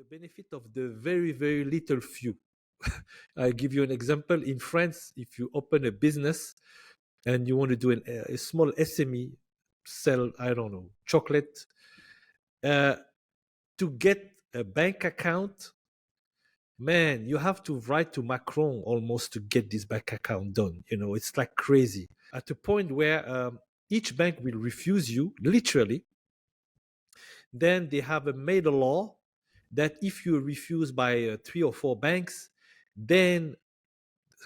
the benefit of the very, very little few. I'll give you an example. In France, if you open a business and you want to do a small SME, sell, I don't know, chocolate, to get a bank account, man, you have to write to Macron almost to get this bank account done. It's like crazy. At a point where each bank will refuse you, literally. Then they have made a law that if you refuse by 3 or 4 banks, then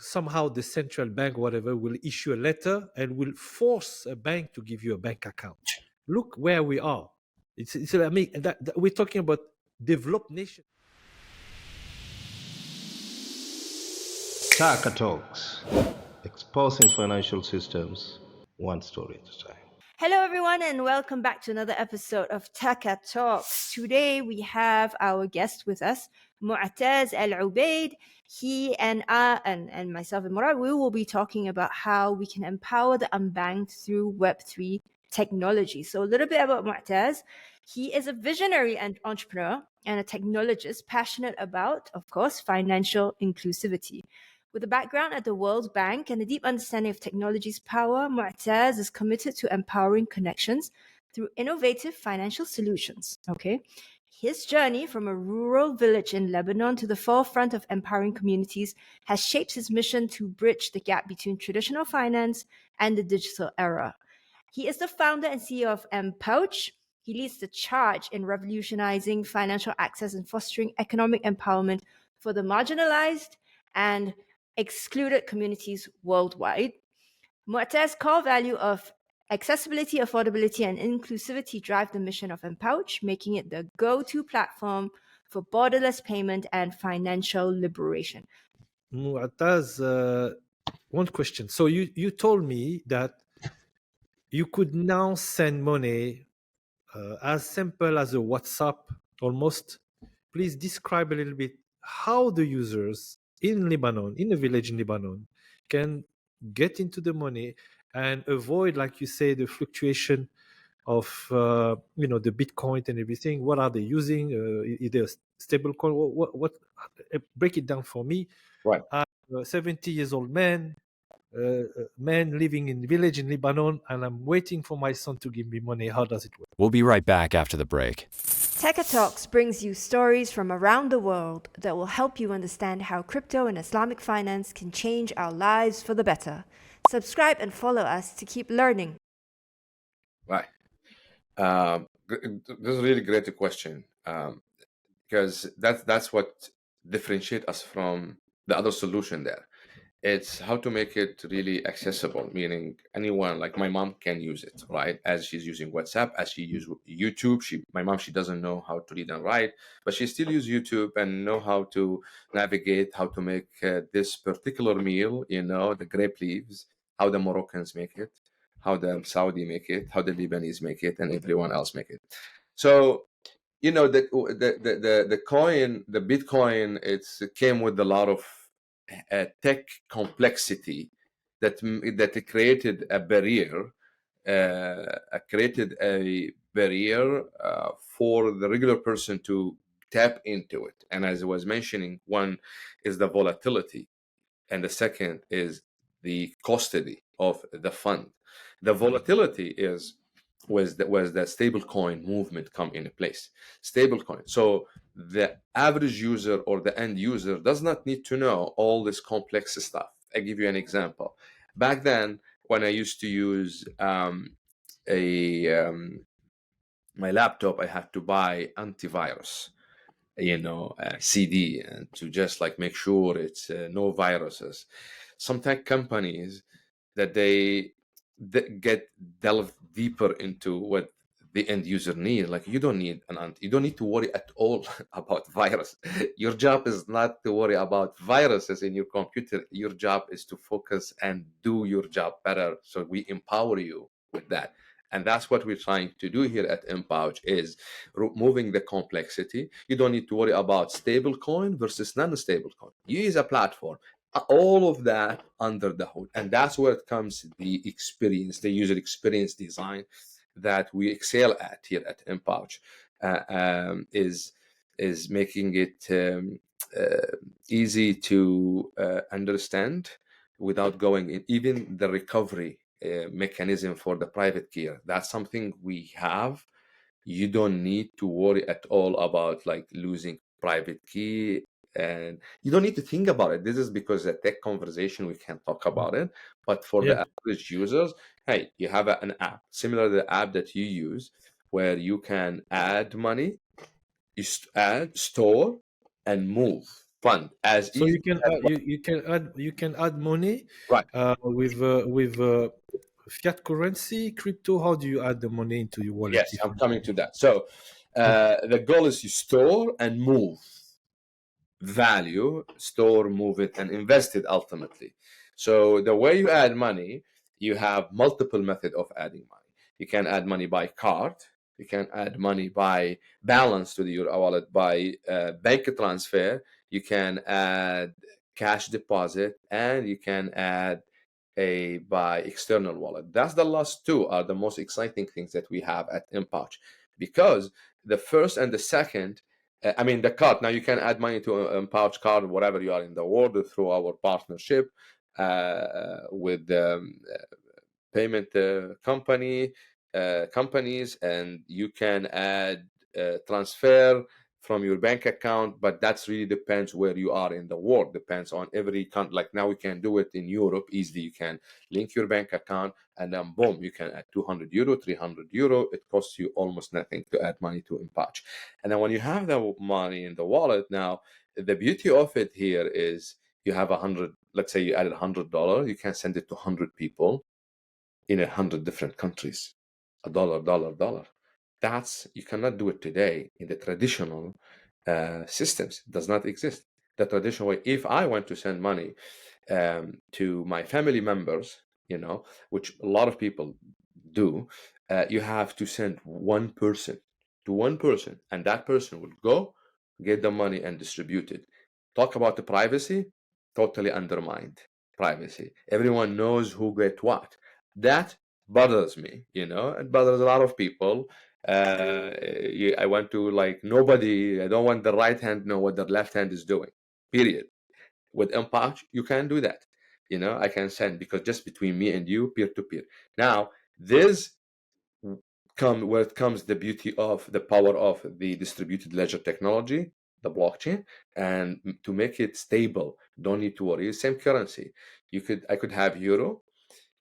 somehow the central bank, whatever, will issue a letter and will force a bank to give you a bank account. Look where we are. I mean, that we're talking about developed nations. Taka Talks, exposing financial systems one story at a time. Hello, everyone, and welcome back to another episode of Taka Talks. Today, we have our guest with us, Moataz Alobaid. He and I and myself and Murad, we will be talking about how we can empower the unbanked through Web3 technology. So a little bit about Moataz. He is a visionary and entrepreneur and a technologist passionate about, of course, financial inclusivity. With a background at the World Bank and a deep understanding of technology's power, Moataz is committed to empowering connections through innovative financial solutions. Okay. His journey from a rural village in Lebanon to the forefront of empowering communities has shaped his mission to bridge the gap between traditional finance and the digital era. He is the founder and CEO of Empowch. He leads the charge in revolutionizing financial access and fostering economic empowerment for the marginalized and excluded communities worldwide. Moataz's core value of accessibility, affordability, and inclusivity drive the mission of Empowch, making it the go-to platform for borderless payment and financial liberation. Mu'attaz, one question. So you told me that you could now send money as simple as a WhatsApp almost. Please describe a little bit how the users in Lebanon, in a village in Lebanon, can get into the money and avoid, like you say, the fluctuation of the Bitcoin and everything. What are they using? Either stable coin. What? Break it down for me. Right. I'm a 70 years old man living in the village in Lebanon, and I'm waiting for my son to give me money. How does it work? We'll be right back after the break. Taka Talks brings you stories from around the world that will help you understand how crypto and Islamic finance can change our lives for the better. Subscribe and follow us to keep learning. Right. This is a really great question because that's what differentiates us from the other solution there. It's how to make it really accessible, meaning anyone, like my mom, can use it, right? As she's using WhatsApp, as she uses YouTube. My mom, she doesn't know how to read and write, but she still uses YouTube and know how to navigate, how to make this particular meal, the grape leaves, how the Moroccans make it, how the Saudi make it, how the Lebanese make it, and everyone else make it. So, the coin, the Bitcoin, it came with a lot of tech complexity that created a barrier, for the regular person to tap into it. And as I was mentioning, one is the volatility, and the second is the custody of the fund. The volatility was the stable coin movement come into place. Stable coin. So the average user or the end user does not need to know all this complex stuff. I give you an example. Back then, when I used to use my laptop, I had to buy antivirus, CD, and to just like make sure it's no viruses. Some tech companies that they get delve deeper into what the end user need. Like, you don't need you don't need to worry at all about virus. Your job is not to worry about viruses in your computer. Your job is to focus and do your job better. So we empower you with that. And that's what we're trying to do here at Empowch, is removing the complexity. You don't need to worry about stable coin versus non-stable coin. You use a platform. All of that under the hood. And that's where it comes the experience, the user experience design that we excel at here at Empowch, is is making it easy to understand without going in. Even the recovery mechanism for the private key, that's something we have. You don't need to worry at all about like losing private key, and you don't need to think about it. This is because a tech conversation, we can talk about it. But for Yeah. the average users, hey, you have an app similar to the app that you use, where you can add money, add, store, and move fund as So easy as you can add money right. with fiat currency, crypto. How do you add the money into your wallet? Yes, I'm coming to that. So the goal is you store and move value, store, move it, and invest it ultimately. So the way you add money, you have multiple method of adding money. You can add money by card. You can add money by balance to your wallet, by bank transfer. You can add cash deposit, and you can add by external wallet. That's the last two are the most exciting things that we have at Empowch, because the first and the second, I mean, the card, now you can add money to Empowch card wherever you are in the world through our partnership with payment companies, and you can add transfer from your bank account, but that's really depends where you are in the world. Depends on every country. Like now we can do it in Europe easily. You can link your bank account, and then boom, you can add 200 euro, 300 euro. It costs you almost nothing to add money to Empowch. And then when you have the money in the wallet, now the beauty of it here is you have 100. Let's say you added $100, you can send it to 100 people in 100 different countries. A dollar, dollar, dollar. That's, you cannot do it today in the traditional systems. It does not exist. The traditional way, if I want to send money to my family members, which a lot of people do, you have to send one person to one person, and that person will go get the money and distribute it. Talk about the privacy, totally undermined privacy. Everyone knows who get what. That bothers me, it bothers a lot of people. I want to, like, nobody, I don't want the right hand know what the left hand is doing, period. With Empowch, you can do that. I can send, because just between me and you, peer to peer. Now, this where it comes the beauty of the power of the distributed ledger technology, the blockchain, and to make it stable, don't need to worry. Same currency. I could have euro,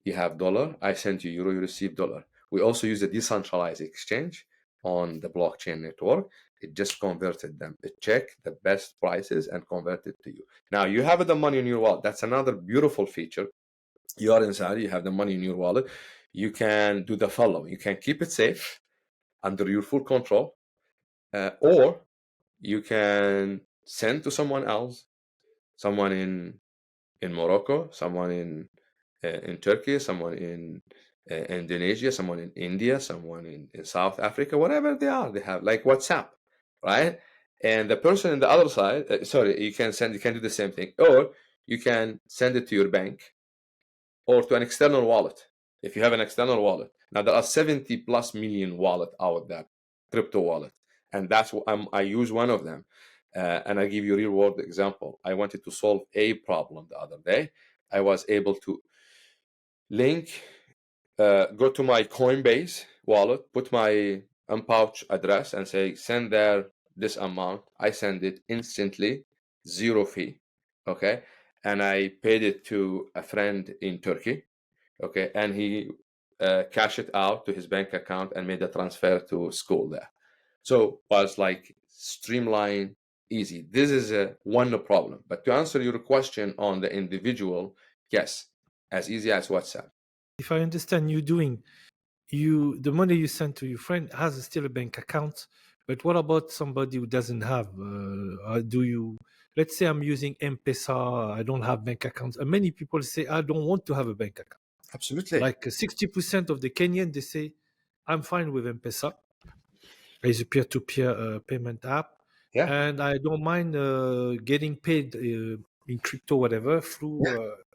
you have dollar, I send you euro, you receive dollar. We also use a decentralized exchange on the blockchain network. It just converted them. It checked the best prices and converted to you. Now you have the money in your wallet. That's another beautiful feature. You are inside, you have the money in your wallet. You can do the following. You can keep it safe under your full control, or you can send to someone else, someone in Morocco, someone in Turkey, someone in Indonesia, someone in India, someone in South Africa, whatever they are. They have like WhatsApp, right? And the person on the other side, you can do the same thing, or you can send it to your bank or to an external wallet. If you have an external wallet, now there are 70 plus million wallet out there, crypto wallet, and that's what I use one of them. And I give you a real world example. I wanted to solve a problem the other day. I was able to link, go to my Coinbase wallet, put my Empowch address, and say send there this amount. I send it instantly, zero fee. Okay, and I paid it to a friend in Turkey. Okay, and he cashed it out to his bank account and made a transfer to school there. So was like streamlined, easy. This is one problem. But to answer your question on the individual, yes, as easy as WhatsApp. If I understand you doing, the money you send to your friend has still a bank account, but what about somebody who doesn't have? Do you? Let's say I'm using M-Pesa, I don't have bank accounts. And many people say I don't want to have a bank account. Absolutely. Like 60% of the Kenyan, they say I'm fine with M-Pesa. It's a peer-to-peer payment app, Yeah. and I don't mind getting paid in crypto, whatever, through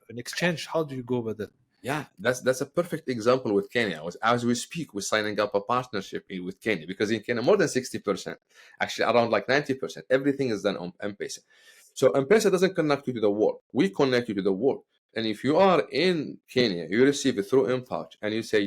an exchange. How do you go about that? Yeah, that's a perfect example with Kenya. As we speak, we're signing up a partnership with Kenya, because in Kenya, more than 60%, actually around like 90%, everything is done on M-Pesa. So M-Pesa doesn't connect you to the world. We connect you to the world. And if you are in Kenya, you receive it through Empowch, and you say,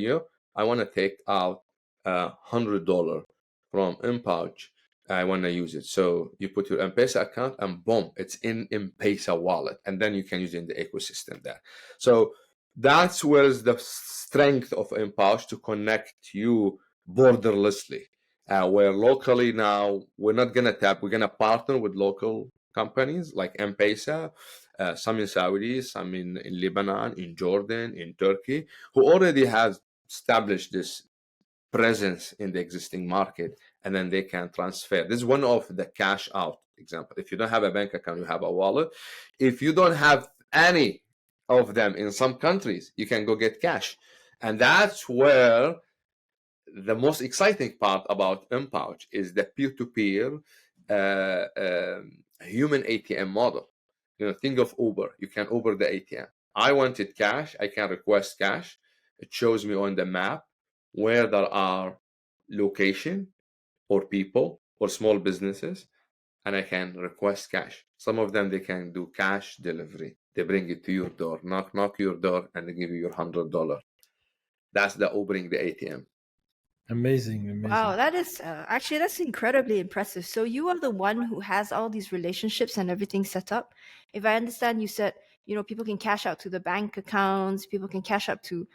I want to take out $100 from Empowch. I want to use it. So you put your M-Pesa account, and boom, it's in M-Pesa wallet. And then you can use it in the ecosystem there. So that's where the strength of Empowch, to connect you borderlessly. Where locally now, we're not going to tap, we're going to partner with local companies like M-Pesa, some in Saudi, some in Lebanon, in Jordan, in Turkey, who already have established this presence in the existing market, and then they can transfer. This is one of the cash out example. If you don't have a bank account, you have a wallet. If you don't have any of them in some countries, you can go get cash. And that's where the most exciting part about Empowch is the peer-to-peer human ATM model. Think of Uber. You can Uber the ATM. I wanted cash. I can request cash. It shows me on the map where there are location or people or small businesses, and I can request cash. Some of them, they can do cash delivery. They bring it to your door, knock your door, and they give you your $100. That's the Ubering the ATM. Amazing. Wow, that is actually that's incredibly impressive. So you are the one who has all these relationships and everything set up. If I understand, you said people can cash out to the bank accounts, people can cash up to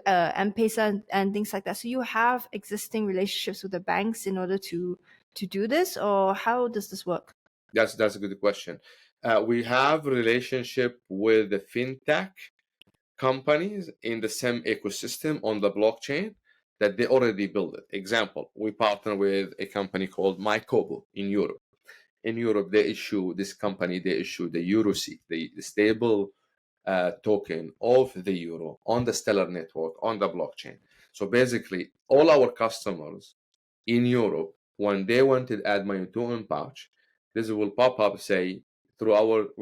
M-Pesa and things like that. So you have existing relationships with the banks in order to do this, or how does this work? That's a good question. We have relationship with the fintech companies in the same ecosystem on the blockchain that they already built it. Example, we partner with a company called MyKobo in Europe. In Europe, they issue the EuroC, the stable token of the euro on the Stellar network on the blockchain. So basically, all our customers in Europe, when they wanted add money to Empowch, this will pop up, say, we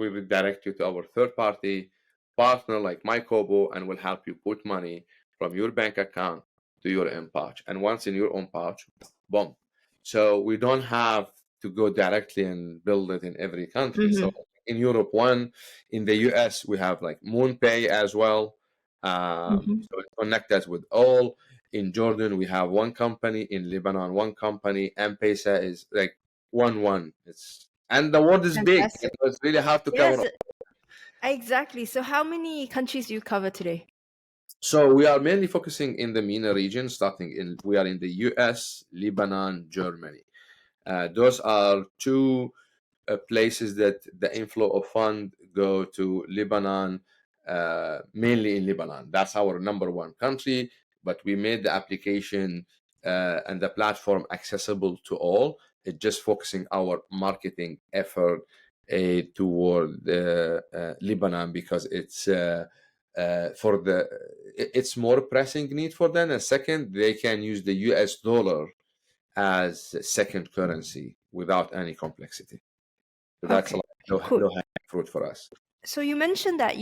will direct you to our third party partner like MyKobo, and will help you put money from your bank account to your Empowch. And once in your Empowch, boom. So we don't have to go directly and build it in every country. So in Europe, one, in the US, we have like MoonPay as well. So it connects us with all. In Jordan, we have one company. In Lebanon, one company. M-Pesa is like one. And the world is big. Fantastic. It's really hard to Yes, cover. exactly. So how many countries do you cover today? So we are mainly focusing in the MENA region, we are in the US, Lebanon, Germany. Those are two places that the inflow of fund go to. Lebanon, mainly in Lebanon. That's our number one country, but we made the application and the platform accessible to all. It's just focusing our marketing effort toward Lebanon, because it's more pressing need for them. And second, they can use the US dollar as second currency without any complexity. So that's Okay, low cool. hanging fruit for us. So you mentioned that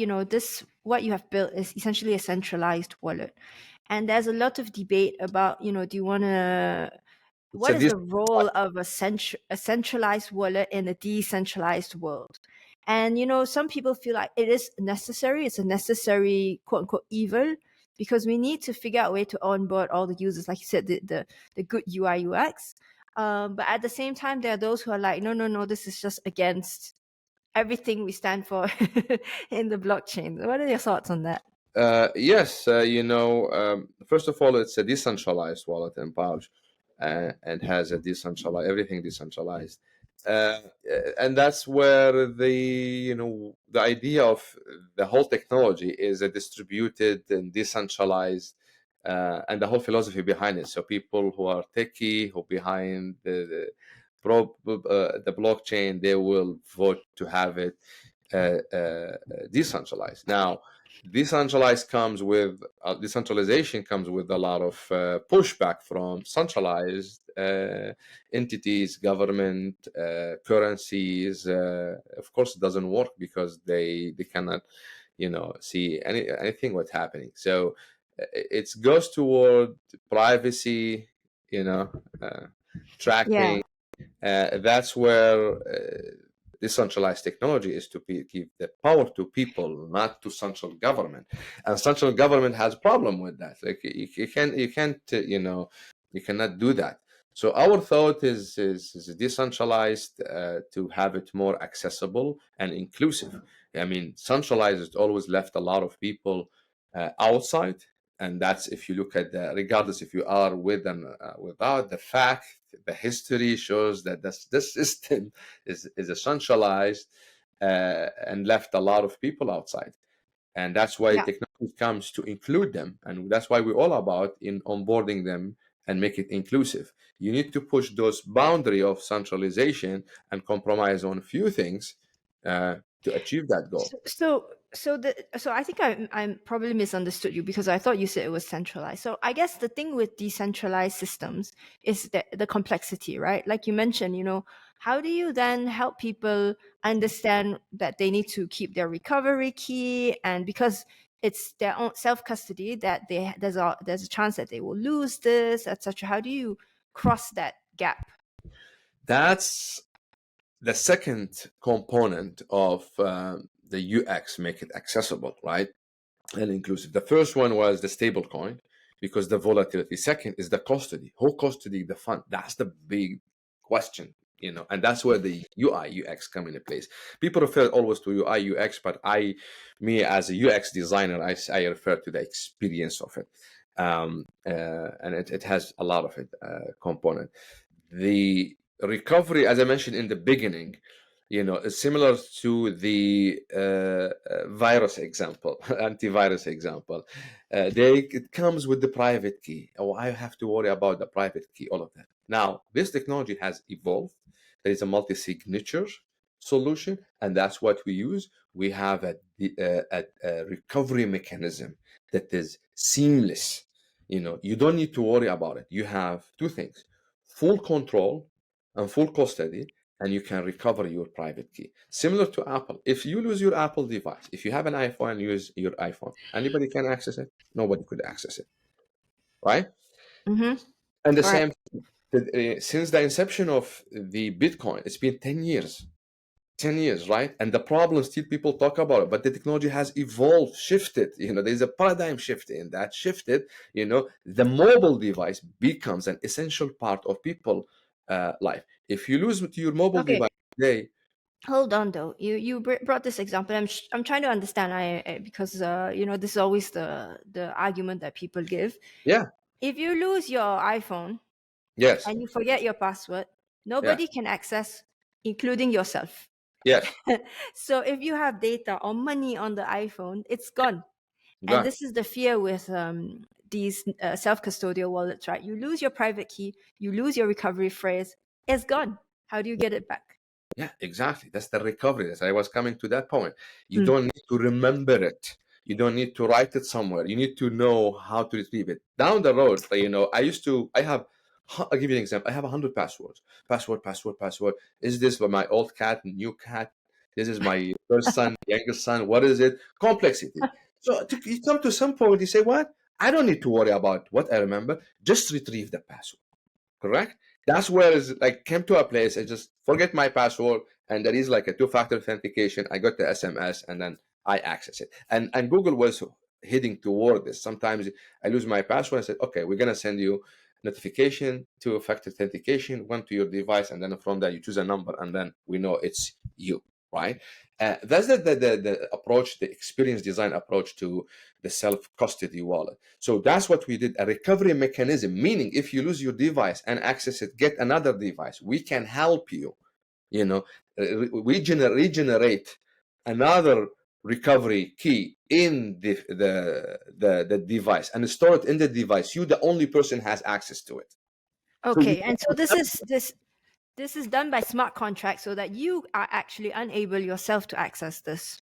what you have built is essentially a centralized wallet, and there's a lot of debate about what is the role of a centralized wallet in a decentralized world? And some people feel like it is necessary. It's a necessary quote unquote evil, because we need to figure out a way to onboard all the users, like you said, the good UI UX. But at the same time, there are those who are like, no, this is just against everything we stand for in the blockchain. What are your thoughts on that? Yes, first of all, it's a decentralized wallet, Empowch, and has everything decentralized. And that's where the idea of the whole technology is a distributed and decentralized, and the whole philosophy behind it. So people who are techie, who behind the blockchain, they will vote to have it decentralized. Now, decentralization comes with a lot of pushback from centralized entities, government, currencies. Of course, it doesn't work because they cannot see anything what's happening. So it goes toward privacy, tracking. That's where decentralized technology is to give the power to people, not to central government. And central government has problem with that. Like you can't you cannot do that. So our thought is decentralized to have it more accessible and inclusive. I mean, centralized always left a lot of people outside, and that's if you look at regardless if you are with them without, the fact, the history shows that this system is essentialized and left a lot of people outside. And that's why technology comes to include them, and that's why we're all about in onboarding them and make it inclusive. You need to push those boundary of centralization and compromise on a few things to achieve that goal. So I think I'm probably misunderstood you, because I thought you said it was centralized. So I guess the thing with decentralized systems is the complexity, right? Like you mentioned, how do you then help people understand that they need to keep their recovery key, and because it's their own self-custody, that there's a chance that they will lose this, etc. How do you cross that gap? That's the second component of the UX, make it accessible, right, and inclusive. The first one was the stable coin, because the volatility. Second is the custody. Who custody the fund? That's the big question, and that's where the UI UX come into place. People refer always to UI UX, but me as a UX designer, I refer to the experience of it, and it has a lot of it component. The recovery, as I mentioned in the beginning, is similar to the virus example, antivirus example. It comes with the private key. Oh, I have to worry about the private key, all of that. Now, this technology has evolved. There is a multi-signature solution, and that's what we use. We have a recovery mechanism that is seamless. You don't need to worry about it. You have two things: full control and full custody, and you can recover your private key. Similar to Apple. If you lose your Apple device, if you have an iPhone and use your iPhone, anybody can access it? Nobody could access it, right? Mm-hmm. And the Correct. same, since the inception of the Bitcoin, it's been 10 years. 10 years, right? And the problem still people talk about it, but the technology has evolved, shifted. There's a paradigm shift in that shifted. The mobile device becomes an essential part of people life. If you lose your mobile device today, hold on though, you brought this example. I'm trying to understand, because this is always the argument that people give. yeah, If you lose your iPhone yes, and you forget your password, nobody can access, including yourself. yes, So if you have data or money on the iPhone, it's gone. And gone. this is the fear with these self-custodial wallets, right? You lose your private key, you lose your recovery phrase, it's gone. How do you get it back? Yeah, exactly. That's the recovery. I was coming to that point. You don't need to remember it. You don't need to write it somewhere. You need to know how to retrieve it. Down the road, I'll give you an example. I have 100 passwords. Password. Is this my old cat, new cat? This is my first son, youngest son. What is it? Complexity. So you come to some point, you say, what? I don't need to worry about what I remember. Just retrieve the password. Correct? That's where it's like came to a place. I just forget my password, and there is like a two-factor authentication. I got the SMS, and then I access it. And Google was heading toward this. Sometimes I lose my password. I said, okay, we're gonna send you notification, two-factor authentication, one to your device, and then from there you choose a number, and then we know it's you, right? That's the approach, the experience design approach to the self-custody wallet. So that's what we did, a recovery mechanism, meaning if you lose your device and access it, get another device. We can help you, regenerate another recovery key in the device and store it in the device. You, the only person, has access to it. Okay, and so this is done by smart contracts, so that you are actually unable yourself to access this.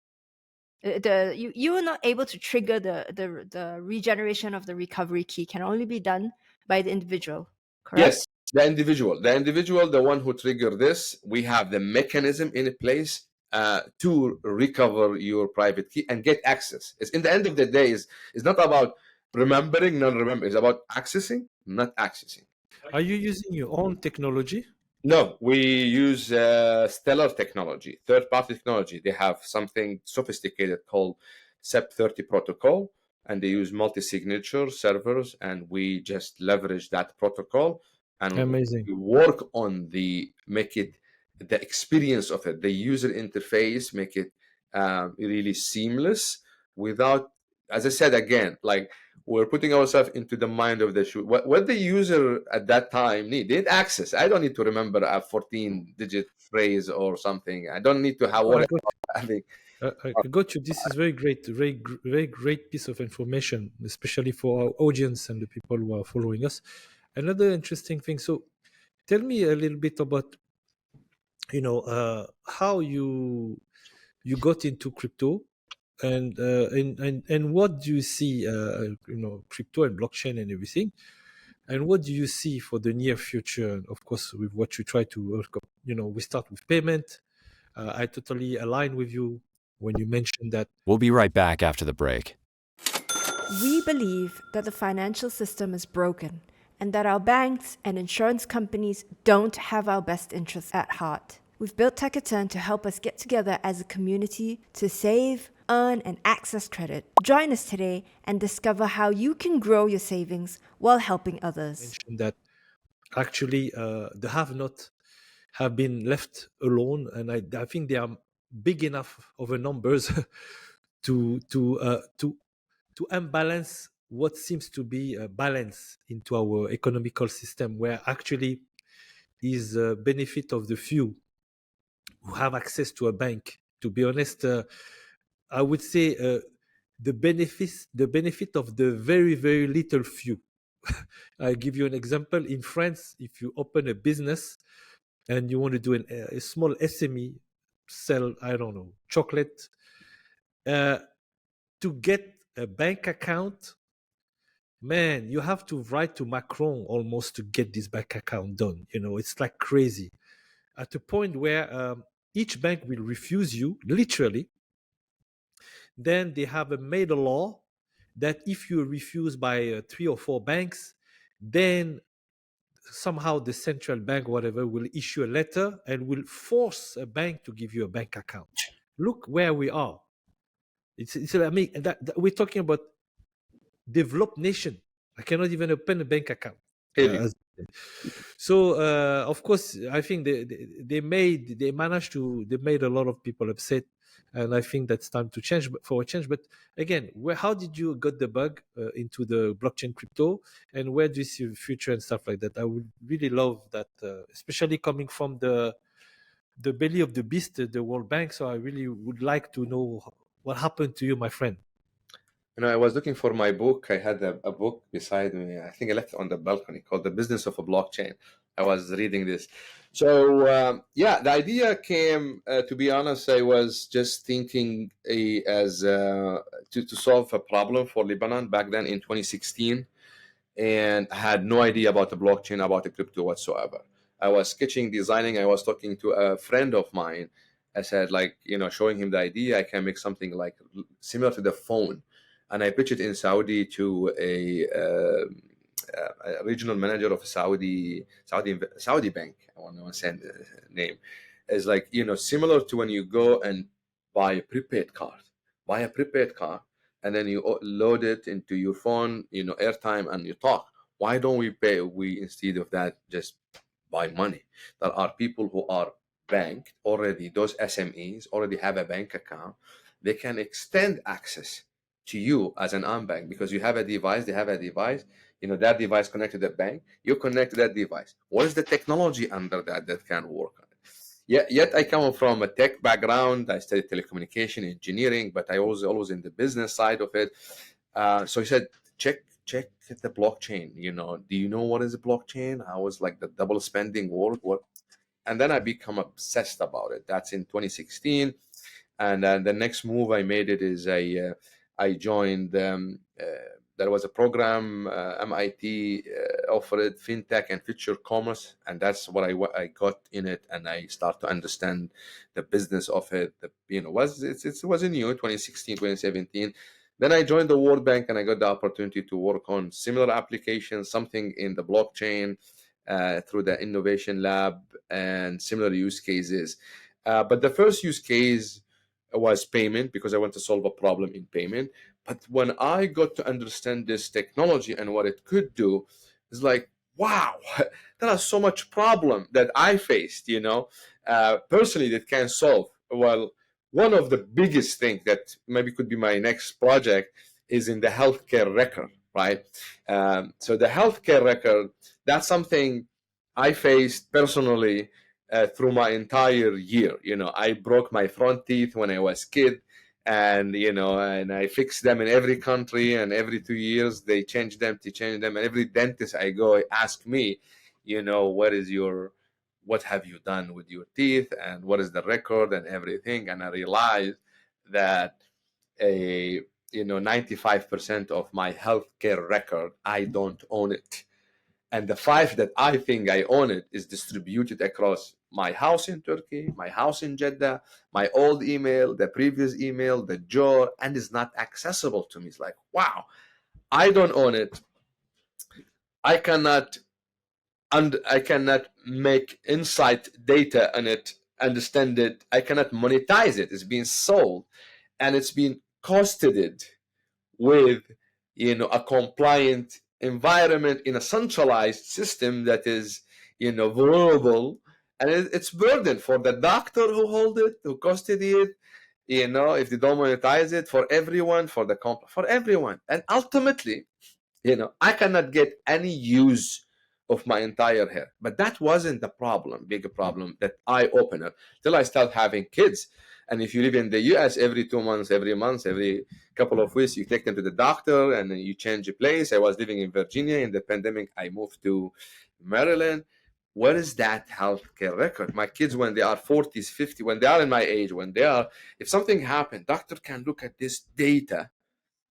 You are not able to trigger the regeneration of the recovery key. Can only be done by the individual. Correct? Yes, the individual, the one who triggered this. We have the mechanism in place to recover your private key and get access. It's in the end of the day is not about remembering, not remembering. It's about accessing, not accessing. Are you using your own technology? No, we use Stellar technology, third-party technology. They have something sophisticated called SEP30 protocol, and they use multi-signature servers, and we just leverage that protocol and Amazing. we work on make it the experience of it, the user interface, make it really seamless without, as I said again, like we're putting ourselves into the mind of the shoe. What the user at that time need access. I don't need to remember a 14-digit phrase or something. I don't need to have I worry got, about having. I got you. This is very great, very great piece of information, especially for our audience and the people who are following us. Another interesting thing. So, tell me a little bit about how you got into crypto, and what do you see, crypto and blockchain and everything, and what do you see for the near future? Of course, with what you try to work up, we start with payment. I totally align with you when you mentioned that. We'll be right back after the break. We believe that the financial system is broken and that our banks and insurance companies don't have our best interests at heart. We've built Takaturn to help us get together as a community to save, earn, and access credit. Join us today and discover how you can grow your savings while helping others. Mentioned that actually the have-not have been left alone, and I think they are big enough of a numbers to unbalance what seems to be a balance into our economical system, where actually is a benefit of the few who have access to a bank. To be honest, I would say the benefit of the very very little few. I give you an example. In France, if you open a business and you want to do a small SME, sell, I don't know, chocolate, uh, to get a bank account, man, you have to write to Macron almost to get this bank account done. It's like crazy, at a point where each bank will refuse you, literally. Then they have made a law that if you refuse by 3 or 4 banks, then somehow the central bank, whatever, will issue a letter and will force a bank to give you a bank account. Look where we are. It's I mean, that we're talking about developed nation. I cannot even open a bank account. Really? So of course, I think they made a lot of people upset, and I think that's time to change for a change. But again, how did you got the bug into the blockchain crypto, and where do you see the future and stuff like that? I would really love that, especially coming from the belly of the beast, the World Bank. So I really would like to know what happened to you, my friend. I was looking for my book. I had a book beside me. I think I left it on the balcony called The Business of a Blockchain. I was reading this. So, the idea came, to be honest, I was just thinking to solve a problem for Lebanon back then in 2016. And I had no idea about the blockchain, about the crypto whatsoever. I was sketching, designing. I was talking to a friend of mine. I said, showing him the idea, I can make something like similar to the phone. And I pitched it in Saudi to a regional manager of a Saudi bank. I want to say the name. It's similar to when you go and buy a prepaid card. And then you load it into your phone, airtime, and you talk. Why don't we instead of that just buy money? There are people who are banked already. Those SMEs already have a bank account. They can extend access to you as an unbanked because you have a device. They have a device. That device connected to the bank. You connect to that device. What is the technology under that can work on it? Yet I come from a tech background. I studied telecommunication engineering, but I was always in the business side of it. So he said, check the blockchain. Do you know what is a blockchain? How is the double spending work? What? And then I become obsessed about it. That's in 2016. And then the next move I made it is I joined the there was a program, MIT offered fintech and future commerce, and that's what I got in it, and I start to understand the business of it. It was new 2016, 2017. Then I joined the World Bank, and I got the opportunity to work on similar applications, something in the blockchain through the innovation lab and similar use cases. But the first use case was payment, because I want to solve a problem in payment. But when I got to understand this technology and what it could do, it's like, wow, there are so much problem that I faced, personally, that can solve. Well, one of the biggest things that maybe could be my next project is in the healthcare record, right? So the healthcare record, that's something I faced personally through my entire year. I broke my front teeth when I was kid, and and I fixed them in every country, and every 2 years they change them, and every dentist I go ask me, what have you done with your teeth, and what is the record and everything. And I realized that 95% of my healthcare record, I don't own it, and the 5 that I think I own it is distributed across my house in Turkey, my house in Jeddah, my old email, the previous email, the drawer, and is not accessible to me. It's like, wow, I don't own it. I cannot make insight data on it, understand it. I cannot monetize it. It's being sold, and it's being costed with a compliant environment in a centralized system that is vulnerable, and it's burden for the doctor who hold it, who custody it, if they don't monetize it, for everyone, for the for everyone. And ultimately, I cannot get any use of my entire hair. But that wasn't the problem, bigger problem, that eye opener, till I start having kids. And if you live in the US, every 2 months, every month, every couple of weeks, you take them to the doctor and then you change a place. I was living in Virginia. In the pandemic, I moved to Maryland. What is that healthcare record? My kids, when they are 40s, 50, when they are in my age, if something happened, doctor can look at this data,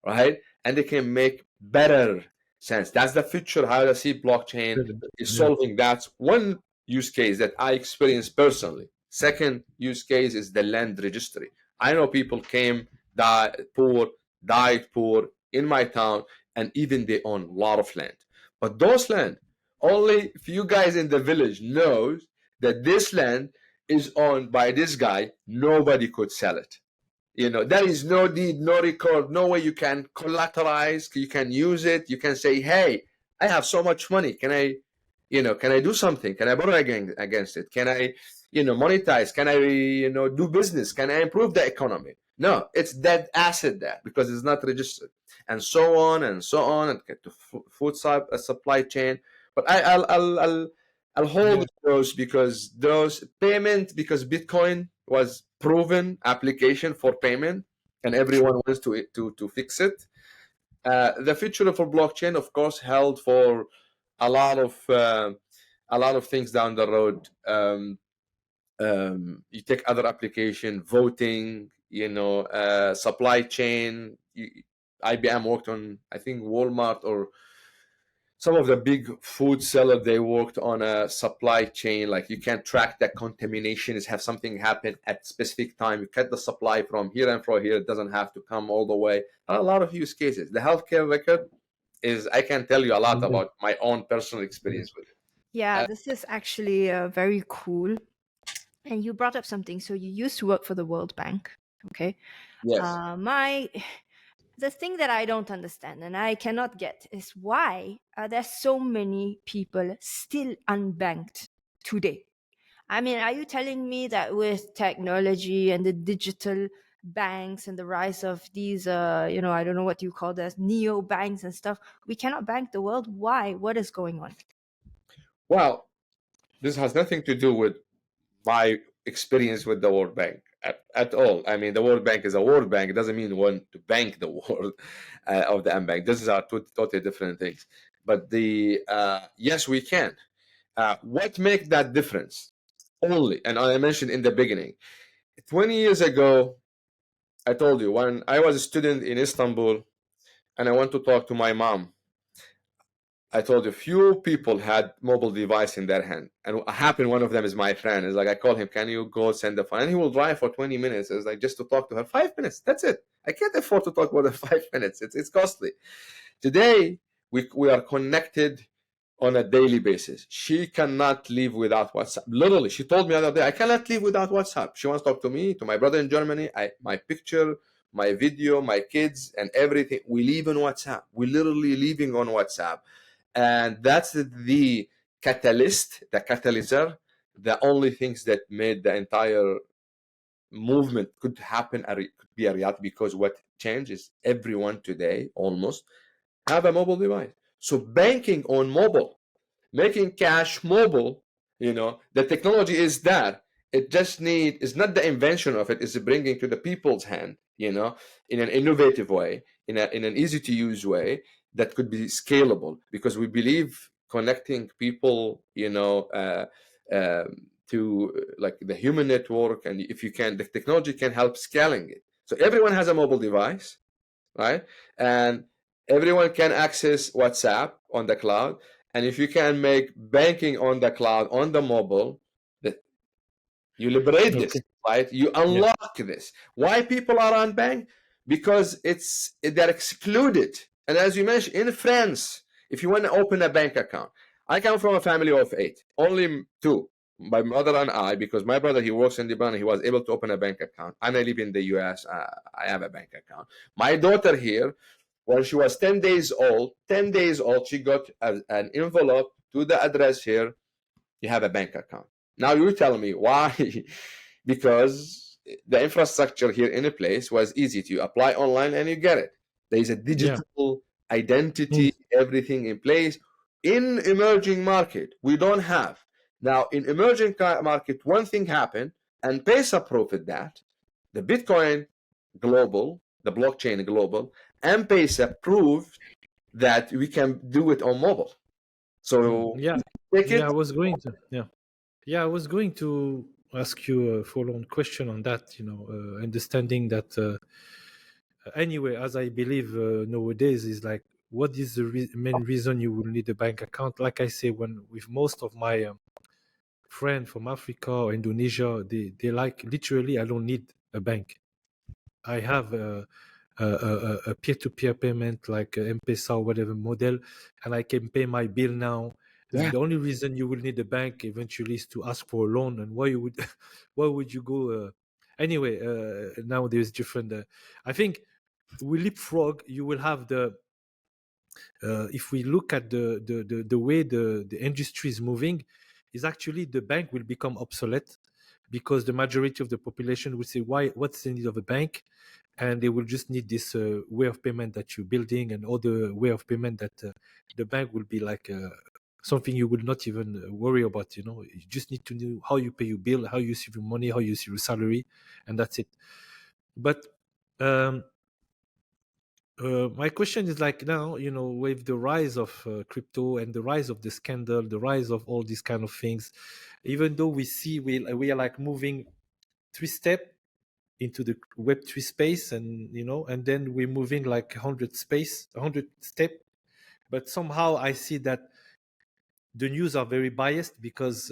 right? And they can make better sense. That's the future. How I see blockchain is solving. That's one use case that I experienced personally. Second use case is the land registry. I know people died poor in my town, and even they own a lot of land. But those land, only few guys in the village knows that this land is owned by this guy. Nobody could sell it. There is no deed, no record, no way you can collateralize, you can use it, you can say, hey, I have so much money. Can I do something? Can I borrow against it? Can I, monetize? Can I, do business? Can I improve the economy? No, it's dead asset there because it's not registered, and so on and so on, and get to food supply chain. But I'll hold those because because Bitcoin was proven application for payment, and everyone wants to fix it. The future for blockchain, of course, held for a lot of things down the road. You take other application, voting, supply chain. IBM worked on, I think, Walmart or some of the big food sellers, they worked on a supply chain. Like, you can track that contamination, is have something happen at specific time. You cut the supply from here and from here. It doesn't have to come all the way. A lot of use cases. The healthcare record is, I can tell you a lot about my own personal experience with it. Yeah, this is actually very cool. And you brought up something. So you used to work for the World Bank. Okay. Yes. The thing that I don't understand and I cannot get is why are there so many people still unbanked today? I mean, are you telling me that with technology and the digital banks and the rise of these, I don't know what you call this, neo banks and stuff, we cannot bank the world? Why? What is going on? Well, this has nothing to do with my experience with the World Bank at all. I mean, the World Bank is a World Bank. It doesn't mean one to bank the world of the unbanked. These are two totally different things. But yes, we can. What makes that difference? Only, and I mentioned in the beginning, 20 years ago, I told you, when I was a student in Istanbul, and I went to talk to my mom. I told you, few people had mobile device in their hand, and it happened. One of them is my friend. It's like I call him, "Can you go send the phone?" And he will drive for 20 minutes. It's like just to talk to her, 5 minutes. That's it. I can't afford to talk more than 5 minutes. It's costly. Today we are connected on a daily basis. She cannot live without WhatsApp. Literally, she told me the other day, I cannot live without WhatsApp. She wants to talk to me, to my brother in Germany. My picture, my video, my kids, and everything. We live on WhatsApp. We're literally living on WhatsApp. And that's the catalyst, the catalyzer, the only things that made the entire movement could happen, could be a reality, because what changed is everyone today almost have a mobile device. So banking on mobile, making cash mobile, the technology is there. It just is not the invention of it, is bringing to the people's hand, in an innovative way, in an easy to use way that could be scalable, because we believe connecting people, to like the human network, and if you can, the technology can help scaling it. So everyone has a mobile device, right? And everyone can access WhatsApp on the cloud. And if you can make banking on the cloud, on the mobile, you liberate this, right? You unlock this. Why people are unbanked? Because they're excluded. And as you mentioned, in France, if you want to open a bank account, I come from a family of 8, only 2. My mother and I, because my brother, he works in Lebanon, he was able to open a bank account. And I live in the US, I have a bank account. My daughter here, when she was 10 days old, she got an envelope to the address here. You have a bank account. Now you tell me why? Because the infrastructure here in a place was easy to apply online and you get it. There is a digital identity, everything in place. In emerging market, we don't have. Now, in emerging market, one thing happened, and Pesa proved that. The Bitcoin global, the blockchain global, and Pesa proved that we can do it on mobile. So I was going to ask you a follow-on question on that. Understanding that anyway, as I believe nowadays, is like, what is the main reason you will need a bank account? Like I say, when with most of my friends from Africa or Indonesia, they like, literally, I don't need a bank. I have a peer-to-peer payment like M-Pesa or whatever model, and I can pay my bill now. And the only reason you will need a bank eventually is to ask for a loan. And why would you go? Anyway, now there's different. I think we leapfrog. You will have if we look at the way the industry is moving, is actually the bank will become obsolete, because the majority of the population will say, what's the need of a bank? And they will just need this way of payment that you're building, and other way of payment that the bank will be like something you will not even worry about. You just need to know how you pay your bill, how you receive your money, how you receive your salary, and that's it. But my question is like, now, with the rise of crypto and the rise of the scandal, the rise of all these kind of things, even though we see we are like moving 3 steps into the Web3 space, and and then we're moving like 100 step, but somehow I see that the news are very biased, because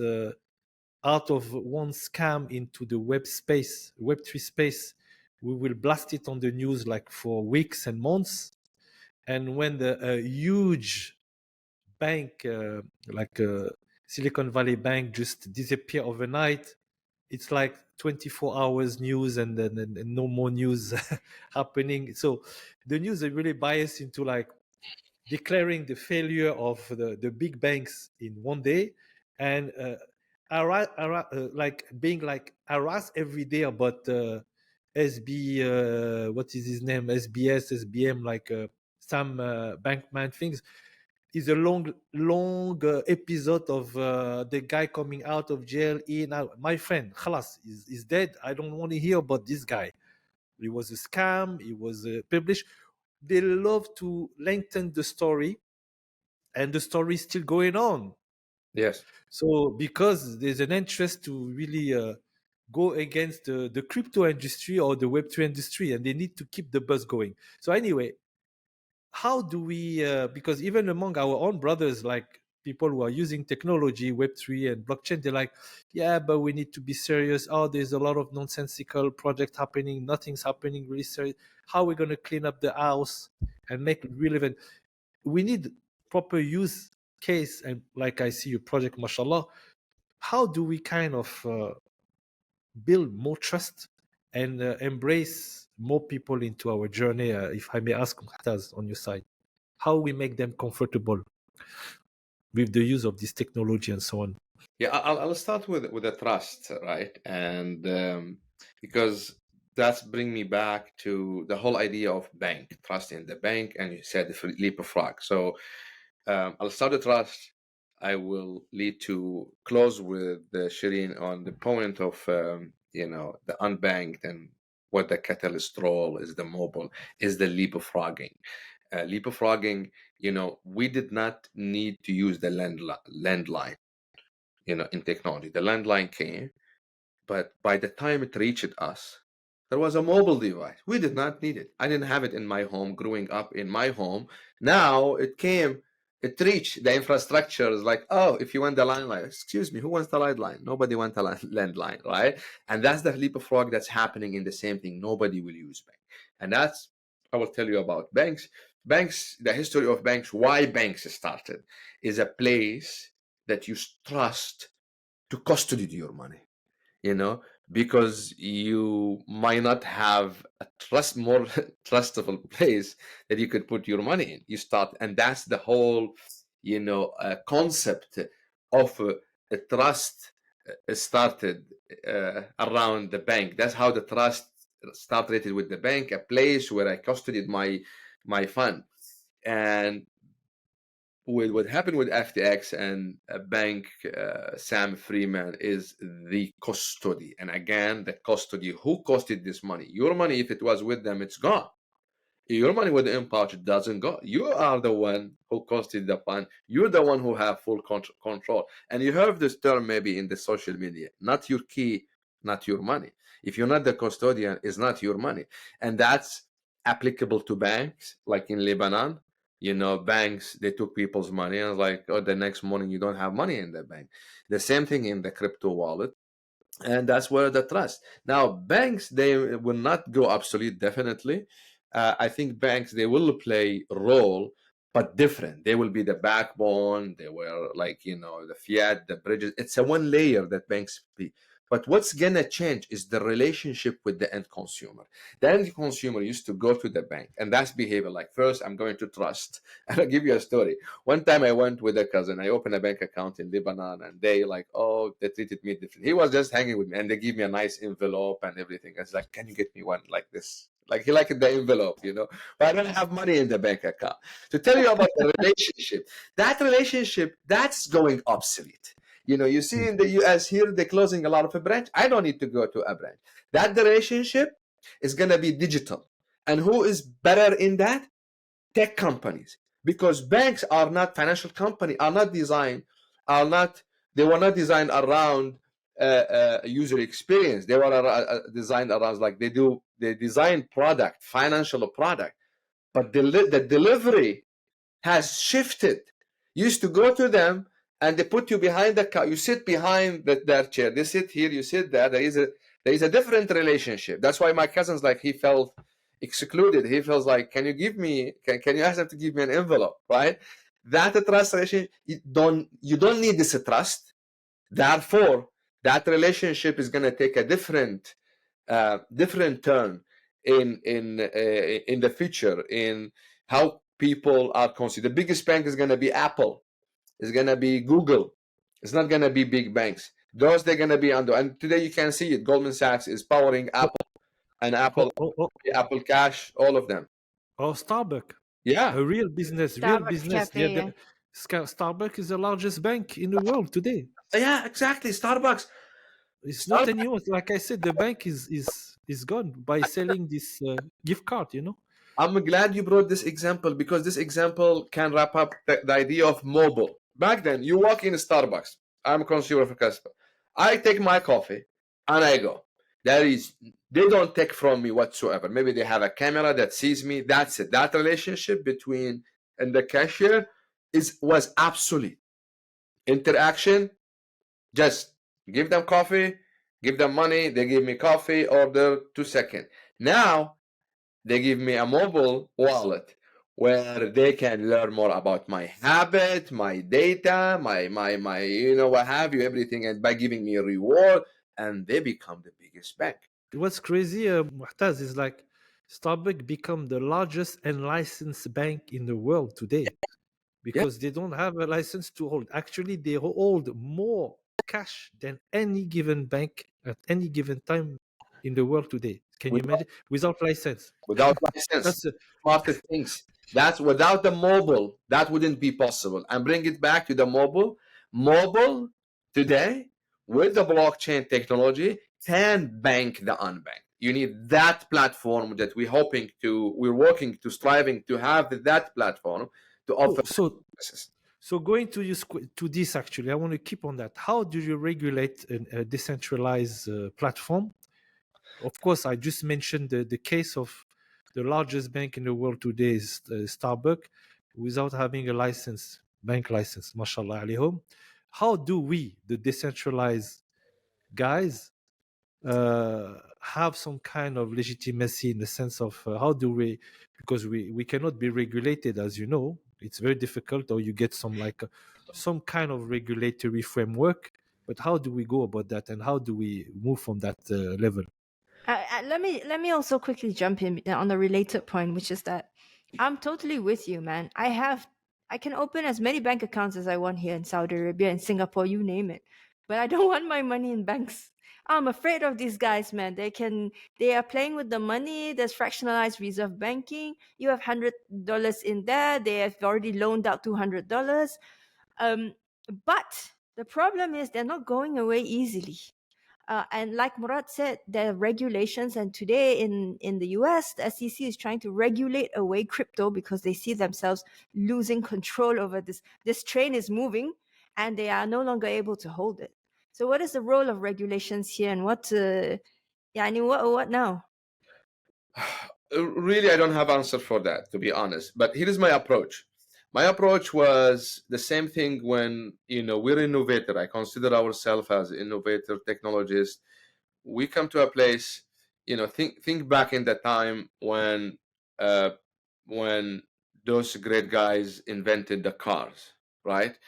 out of one scam into the Web3 space, we will blast it on the news like for weeks and months. And when the huge bank like Silicon Valley Bank just disappear overnight, it's like 24 hours news, and then and no more news happening. So the news are really biased into like declaring the failure of the big banks in one day, and like being like harassed every day about what is his name, SBS, SBM, like some Bankman things. Is a long episode of the guy coming out of jail, in out. My friend khalas is dead. I don't want to hear about this guy. It was a scam. It was published. They love to lengthen the story, and the story is still going on. Yes. So because there's an interest to really go against the crypto industry or the Web3 industry, and they need to keep the buzz going. So anyway, how do we because even among our own brothers, like people who are using technology, Web3 and blockchain, they're like, yeah, but we need to be serious. Oh, there's a lot of nonsensical project happening, nothing's happening really serious. How are we going to clean up the house and make it relevant? We need proper use case. And like I see your project, mashallah, how do we kind of build more trust and embrace more people into our journey? If I may ask, Muhtaz, on your side, how we make them comfortable with the use of this technology and so on? Yeah, I'll start with the trust, right? And because that's bring me back to the whole idea of bank, trust in the bank, and you said the leapfrog. So I'll start the trust. I will lead to close with Shireen on the point of the unbanked and what the catalyst role is, the mobile is the leapfrogging. Leapfrogging, we did not need to use the landline, in technology. The landline came, but by the time it reached us, there was a mobile device. We did not need it. I didn't have it in my home, growing up in my home. Now it came, it reached the infrastructure. Is like, oh, if you want the landline, excuse me, who wants the landline? Nobody wants a landline, right? And that's the leapfrog that's happening in the same thing. Nobody will use bank. And that's, I will tell you about banks. Banks, the history of banks, why banks started, is a place that you trust to custody your money, because you might not have a more trustable place that you could put your money in. You start, and that's the whole, concept of trust started around the bank. That's how the trust started with the bank, a place where I custodied my fund. And with what happened with FTX and bank, Sam Freeman is the custody. And again, the custody, who custodied this money? Your money, if it was with them, it's gone. Your money with the Empowch doesn't go. You are the one who custodied the fund. You're the one who have full control. And you heard this term maybe in the social media, not your key, not your money. If you're not the custodian, it's not your money. And that's applicable to banks, like in Lebanon. Banks, they took people's money and like, oh, the next morning you don't have money in the bank. The same thing in the crypto wallet. And that's where the trust. Now, banks, they will not go obsolete, definitely. I think banks, they will play a role, but different. They will be the backbone. They were like, the fiat, the bridges. It's a one layer that banks be. But what's going to change is the relationship with the end consumer. The end consumer used to go to the bank, and that's behavior. Like, first, I'm going to trust. And I'll give you a story. One time I went with a cousin. I opened a bank account in Lebanon, and they they treated me different. He was just hanging with me, and they give me a nice envelope and everything. I was like, can you get me one like this? Like, he liked the envelope, but I don't have money in the bank account. To tell you about the relationship, that's going obsolete. You see in the US here, they're closing a lot of a branch. I don't need to go to a branch. That relationship is going to be digital. And who is better in that? Tech companies. Because banks are not, financial company are not designed, they were not designed around user experience. They were designed around, like they design product, financial product. But the delivery has shifted. You used to go to them and they put you behind the car. You sit behind their chair. They sit here, you sit there. There is a different relationship. That's why my cousin's like, he felt excluded. He feels like, can you ask them to give me an envelope, right? That trust relationship, you don't need this trust. Therefore, that relationship is going to take a different turn in the future, in how people are considered. The biggest bank is going to be Apple. It's going to be Google. It's not going to be big banks. Those, they're going to be under. And today you can see it. Goldman Sachs is powering Apple, and Apple Cash, all of them. Oh, Starbucks. Yeah. A real business. Cafe, Yeah, Starbucks is the largest bank in the world today. Yeah, exactly. Starbucks. It's not anyone. Like I said, the bank is gone by selling this gift card. I'm glad you brought this example, because this example can wrap up the idea of mobile. Back then, you walk in Starbucks. I'm a consumer of a customer. I take my coffee and I go. They don't take from me whatsoever. Maybe they have a camera that sees me. That's it. That relationship between and the cashier was absolute. Interaction, just give them coffee, give them money, they give me coffee, order 2 seconds. Now they give me a mobile wallet where they can learn more about my habit, my data, my what have you, everything, and by giving me a reward, and they become the biggest bank. What's crazy, Muhtaz, is like Starbucks become the largest unlicensed bank in the world today because they don't have a license to hold. Actually, they hold more cash than any given bank at any given time in the world today. Can you imagine? Without license. Without license, That's smartest things. That's without the mobile, that wouldn't be possible. And bring it back to the mobile. Mobile today with the blockchain technology can bank the unbanked. You need that platform that we're working to striving to have that platform to offer services. So going to this actually, I want to keep on that. How do you regulate a decentralized platform? Of course, I just mentioned the case of the largest bank in the world today is Starbucks, without having a license, bank license, mashallah alayhum. How do we, the decentralized guys, have some kind of legitimacy in the sense of how do we, because we cannot be regulated, as you know, it's very difficult, or you get some kind of regulatory framework, but how do we go about that, and how do we move from that level? Let me also quickly jump in on the related point, which is that I'm totally with you, man. I can open as many bank accounts as I want here in Saudi Arabia, in Singapore, you name it. But I don't want my money in banks. I'm afraid of these guys, man. They are playing with the money. There's fractionalized reserve banking. You have $100 in there. They have already loaned out $200. But the problem is they're not going away easily. And like Murad said, there are regulations, and today in the US, the SEC is trying to regulate away crypto because they see themselves losing control over this. This train is moving, and they are no longer able to hold it. So, what is the role of regulations here, and what now? Really, I don't have answer for that, to be honest. But here is my approach. My approach was the same thing when we're innovator. I consider ourselves as innovator technologists. We come to a place, think back in the time when those great guys invented the cars, right?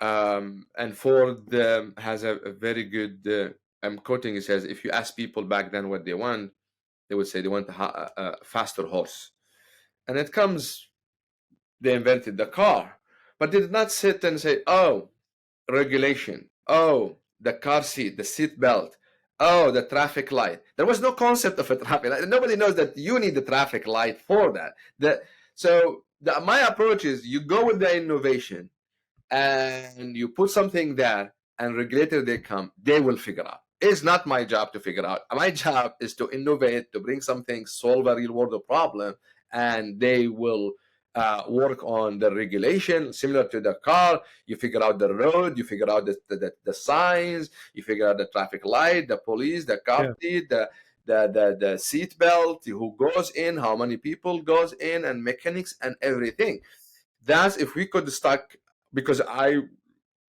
And Ford has a very good. I'm quoting. It says, if you ask people back then what they want, they would say they want a faster horse. And it comes, they invented the car, but they did not sit and say, oh, regulation, oh, the car seat, the seat belt, oh, the traffic light. There was no concept of a traffic light. Nobody knows that you need the traffic light for that. My approach is you go with the innovation and you put something there, and regulator they will figure out. It's not my job to figure out. My job is to innovate, to bring something, solve a real world problem, and they will work on the regulation similar to the car. You figure out the road, you figure out the signs, you figure out the traffic light, the police, the car seat, the seat belt, who goes in, how many people goes in, and mechanics and everything. That's if we could start, because I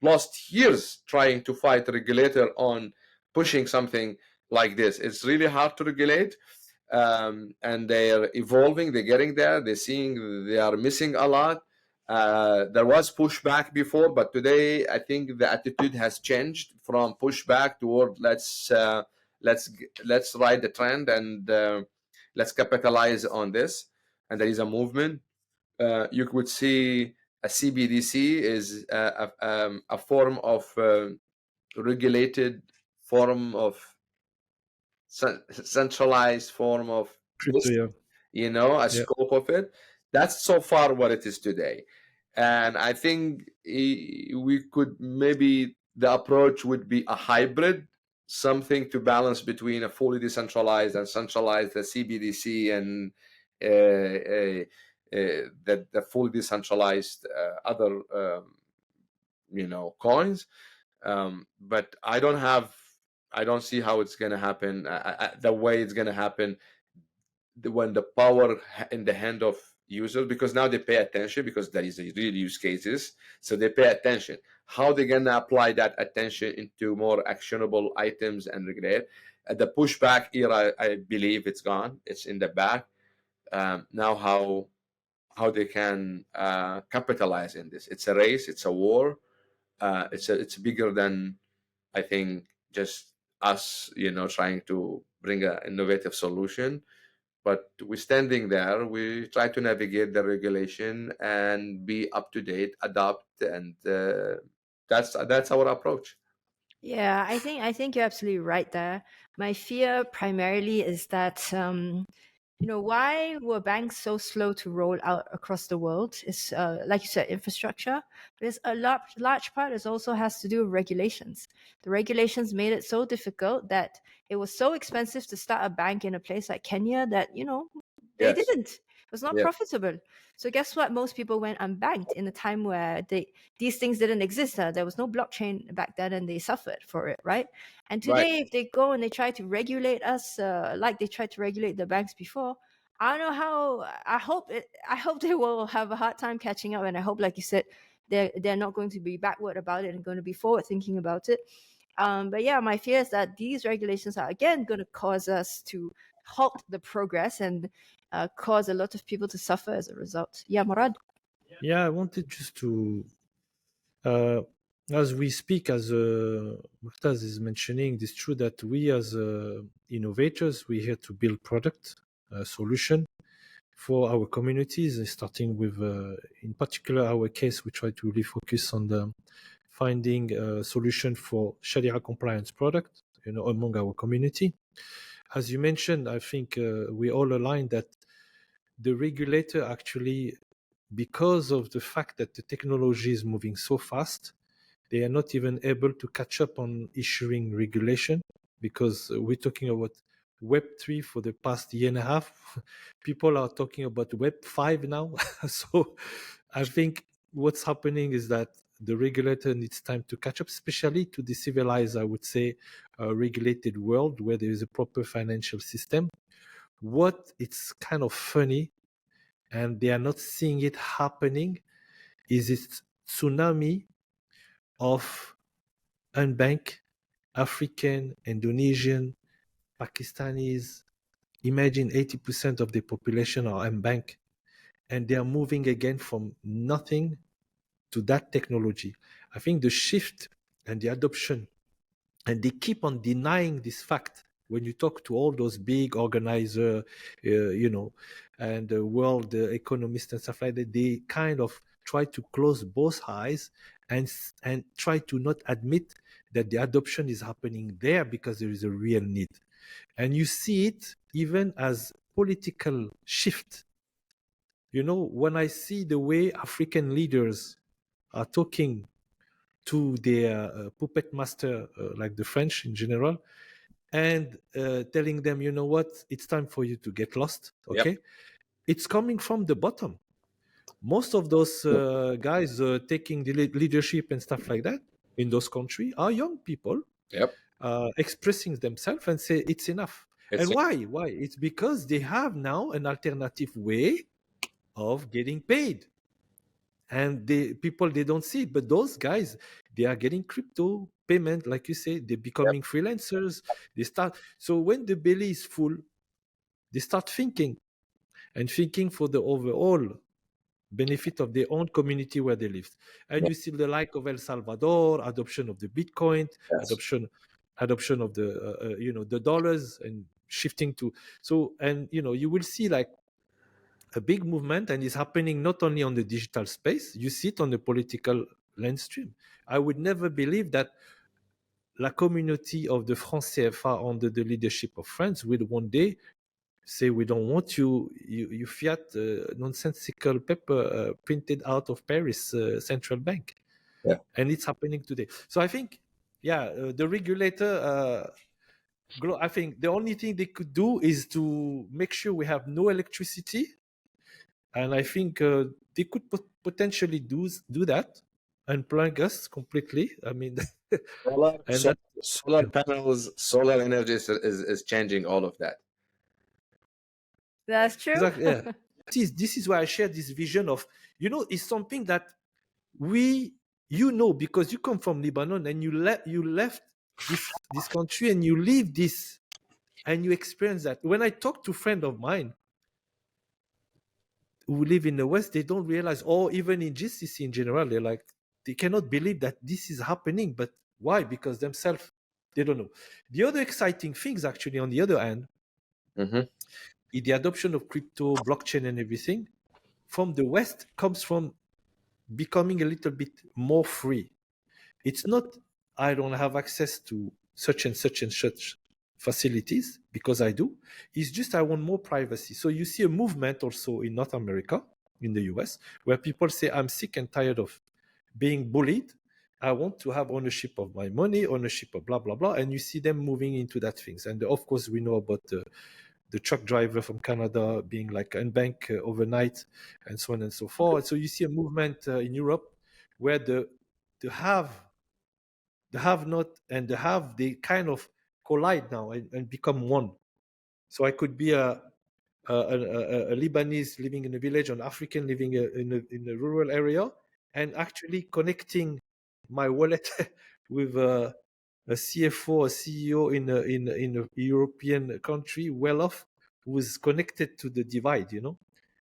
lost years trying to fight a regulator on pushing something like this. It's really hard to regulate, and they're evolving, they're getting there, they're seeing they are missing a lot. There was pushback before, but today I think the attitude has changed from pushback toward let's ride the trend and let's capitalize on this. And there is a movement. You could see a CBDC is a form of regulated form of centralized form of Crypto, a scope of it. That's so far what it is today. And I think we could maybe the approach would be a hybrid, something to balance between a fully decentralized and centralized, the CBDC, and the fully decentralized other coins. But I don't have I don't see how it's going to happen. The way it's going to happen when the power in the hand of users, because now they pay attention because there is a real use cases, so they pay attention. How they're going to apply that attention into more actionable items and regulate. The pushback era, I believe it's gone. It's in the back. Now how they can capitalize in this. It's a race. It's a war. It's bigger than, I think, just us, trying to bring an innovative solution. But we're standing there. We try to navigate the regulation and be up to date, adapt, and that's our approach. Yeah, I think you're absolutely right there. My fear primarily is that why were banks so slow to roll out across the world? Is like you said, infrastructure. There's a large part is also has to do with regulations. The regulations made it so difficult that it was so expensive to start a bank in a place like Kenya that they Yes. didn't. It was not Yeah. profitable. So guess what? Most people went unbanked in a time where these things didn't exist. There was no blockchain back then, and they suffered for it, right? And today, if they go and they try to regulate us, like they tried to regulate the banks before, I don't know how. I hope they will have a hard time catching up, and I hope, like you said, they're not going to be backward about it and going to be forward thinking about it. But yeah, my fear is that these regulations are again going to cause us to halt the progress and cause a lot of people to suffer as a result. Yeah, Murad. Yeah, I wanted just to, as we speak, as Moataz is mentioning, it's true that we as innovators, we're here to build product, solution for our communities, starting with, in particular, our case, we try to really focus on the finding a solution for Sharia compliance product, among our community. As you mentioned, I think we all align that the regulator actually, because of the fact that the technology is moving so fast, they are not even able to catch up on issuing regulation, because we're talking about Web3 for the past year and a half. People are talking about Web5 now. So I think what's happening is that the regulator needs time to catch up, especially to the civilized, I would say, regulated world where there is a proper financial system. What it's kind of funny, and they are not seeing it happening, is this tsunami of unbanked African, Indonesian, Pakistanis. Imagine 80% of the population are unbanked, and they are moving again from nothing to that technology. I think the shift and the adoption, and they keep on denying this fact when you talk to all those big organizers, and the world economists and stuff like that. They kind of try to close both eyes and try to not admit that the adoption is happening there because there is a real need. And you see it even as political shift. When I see the way African leaders are talking to their puppet master, like the French in general, and telling them, you know what, it's time for you to get lost. Okay. Yep. It's coming from the bottom. Most of those guys taking the leadership and stuff like that in those countries are young people Yep. expressing themselves and say it's enough. It's And why? It's because they have now an alternative way of getting paid. And the people, they don't see it, but those guys, they are getting crypto payment, like you say, they're Yep. becoming freelancers. They start. So when the belly is full, they start thinking for the overall benefit of their own community where they live. And you see the like of El Salvador, adoption of the Bitcoin, Yes. adoption of the the dollars, and shifting to, so, and you will see like a big movement, and it's happening not only on the digital space, you see it on the political mainstream. I would never believe that la community of the franc CFA under the leadership of France will one day say, we don't want you fiat nonsensical paper printed out of Paris central bank. Yeah. And it's happening today. So I think, the regulator, I think the only thing they could do is to make sure we have no electricity. And I think they could potentially do that unplug us completely. I mean, Solar, and that solar panels, solar energy is changing all of that. That's true. exactly, yeah. This is why I share this vision of, it's something that because you come from Lebanon and you left this country and you live this and you experience that. When I talk to friend of mine who live in the West, they don't realize, or even in GCC in general, they're like, they cannot believe that this is happening. But why? Because themselves, they don't know. The other exciting things, actually, on the other hand, Mm-hmm. is the adoption of crypto, blockchain, and everything from the West comes from becoming a little bit more free. It's not, I don't have access to such and such and such facilities because I do. It's just I want more privacy. So you see a movement also in North America, in the US, where people say, I'm sick and tired of being bullied. I want to have ownership of my money, ownership of blah, blah, blah. And you see them moving into that things. And of course, we know about the truck driver from Canada being like unbanked overnight and so on and so forth. So you see a movement in Europe where the have not and the have, they kind of collide now and become one. So I could be a Lebanese living in a village, an African living in a rural area, and actually connecting my wallet with a CFO, a CEO in a European country, well off, who is connected to the divide.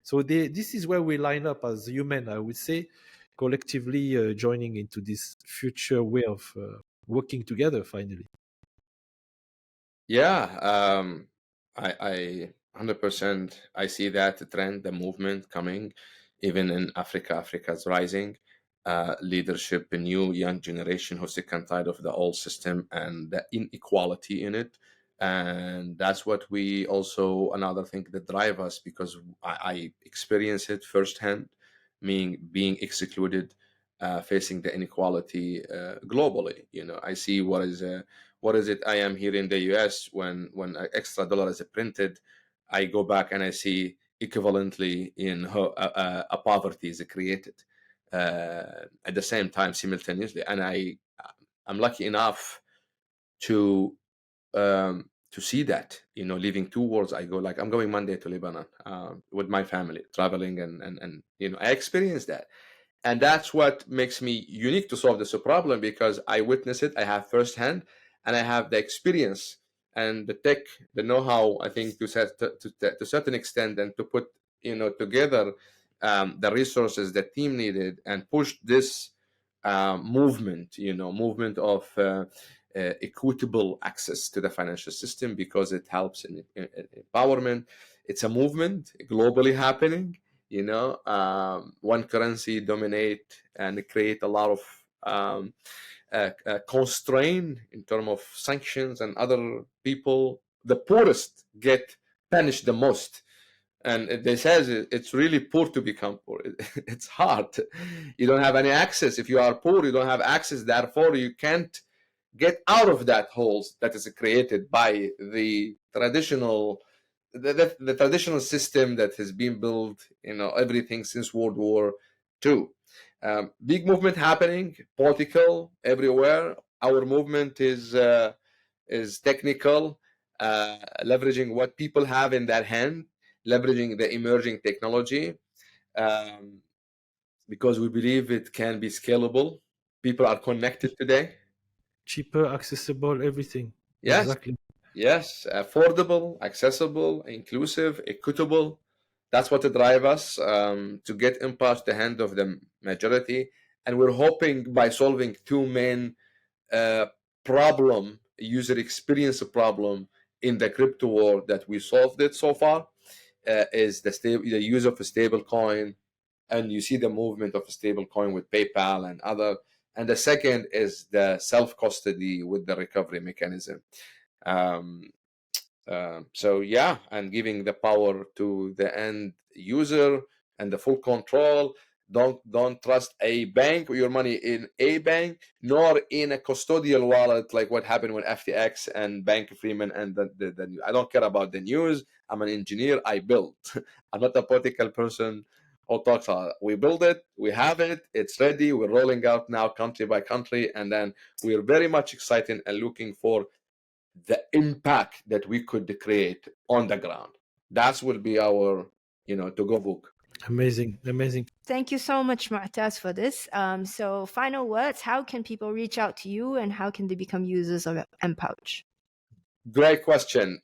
So this is where we line up as human, I would say, collectively joining into this future way of working together finally. Yeah, I 100% I see that trend, the movement coming, even in Africa. Africa's rising, leadership, a new young generation who's sick and tired of the old system and the inequality in it, and that's what we also another thing that drive us because I experience it firsthand, being excluded, facing the inequality globally. I see what is it I am here in the US when an extra dollar is printed, I go back and I see equivalently in how a poverty is created at the same time simultaneously, and I'm lucky enough to see that, leaving 2 words. I go, like, I'm going Monday to Lebanon with my family, traveling, and I experienced that. And that's what makes me unique to solve this problem, because I witness it, I have firsthand, and I have the experience and the tech, the know-how, I think, to a certain extent, and to put together the resources the team needed and push this movement of equitable access to the financial system, because it helps in empowerment. It's a movement globally happening. One currency dominate and create a lot of constraint in terms of sanctions, and other people, the poorest, get punished the most. And they says it's really poor to become poor. It's hard. You don't have any access. If you are poor, you don't have access. Therefore, you can't get out of that holes that is created by the traditional the traditional system that has been built, everything since World War II. Big movement happening, political everywhere. Our movement is technical, leveraging what people have in their hand, leveraging the emerging technology, um, because we believe it can be scalable. People are connected today. Cheaper, accessible, everything. Yes, Exactly. yes, affordable, accessible, inclusive, equitable. That's what drive us to get Empowch the hand of the majority. And we're hoping by solving two main uh, problem, user experience problem in the crypto world, that we solved it so far, is the use of a stable coin. And you see the movement of a stable coin with PayPal and other. And the second is the self-custody with the recovery mechanism. Um, so yeah, and giving the power to the end user and the full control. Don't trust a bank or your money in a bank, nor in a custodial wallet, like what happened with FTX and Bank Freeman. And I don't care about the news. I'm an engineer. I build. I'm not a political person all talks are we build it, we have it, it's ready, we're rolling out now country by country, and then we're very much excited and looking for the impact that we could create on the ground. That will be our, to-go book. Amazing. Thank you so much, Moataz, for this. So, final words, how can people reach out to you and how can they become users of Empowch? Great question.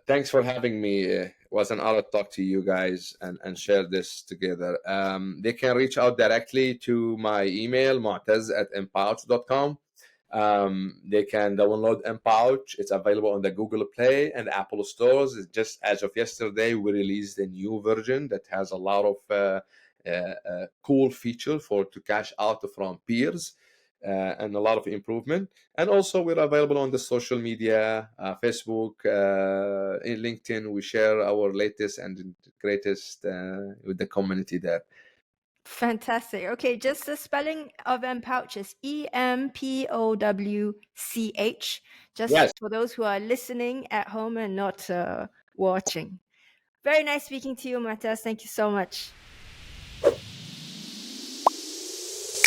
Thanks for having me. It was an honor to talk to you guys and share this together. They can reach out directly to my email, moataz@empowch.com. They can download Empowch. It's available on the Google Play and Apple stores. It's just as of yesterday, we released a new version that has a lot of cool feature to cash out from peers. And a lot of improvement. And also we're available on the social media, Facebook, in LinkedIn. We share our latest and greatest with the community there. Fantastic. Okay, just the spelling of Empowch is EMPOWCH. Just Yes. for those who are listening at home and not watching. Very nice speaking to you, Moataz. Thank you so much.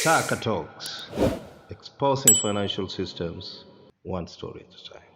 Taka Talks, exposing financial systems one story at a time.